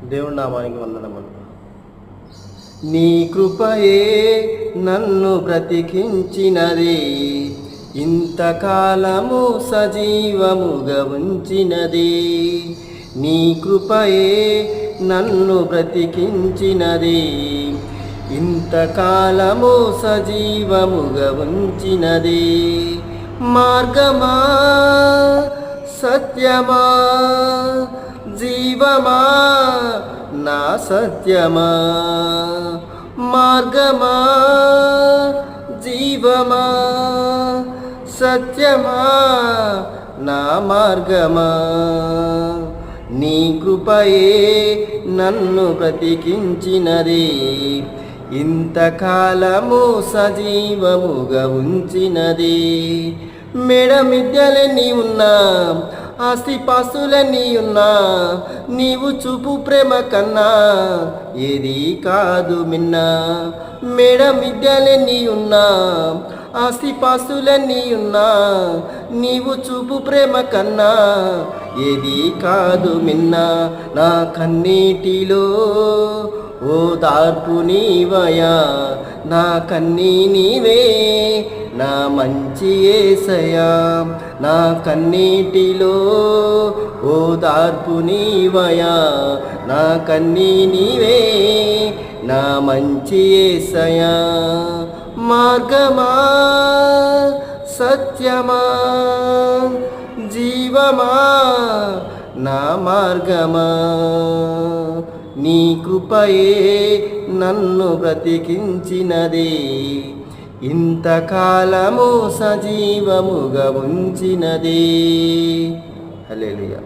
దేవుని నామానికి వందనములు. నీ కృపయే నన్ను బ్రతికించినది, ఇంతకాలము సజీవముగా ఉంచినది. నీ కృపయే నన్ను బ్రతికించినది, ఇంతకాలము సజీవముగా ఉంచినది. మార్గమా, సత్యమా, జీవమా, నా సత్యమా. మార్గమా, జీవమా, సత్యమా, నా మార్గమా. నీ కృపయే నన్ను బ్రతికించినది, ఇంతకాలము సజీవముగా ఉంచినది. మెడ మిద్దెలన్నీ ఉన్నా, ఆస్తిపాస్తులన్నీ ఉన్నా, నీవు చూపు ప్రేమ కన్నా ఏది కాదు మిన్నా. మెడ మిద్దెలన్నీ ఉన్నా, ఆస్తిపాస్తులన్నీ ఉన్నా, నీవు చూపు ప్రేమ కన్నా ఏది కాదు మిన్నా. నా కన్నీటిలో ఓదార్పు నీవయా, నా కన్నీ నీవే, నా మంచి యేసయ్యా. నా కన్నీటిలో ఓదార్పు నీవయా, నా కన్నీ నీవే, నా మంచి యేసయ్యా. మార్గమా, సత్యమా, జీవమా, నా మార్గమా. నీ కృపయే నన్ను బ్రతికించినది, ఇంతకాలము సజీవముగా ఉంచినది. హల్లెలూయా.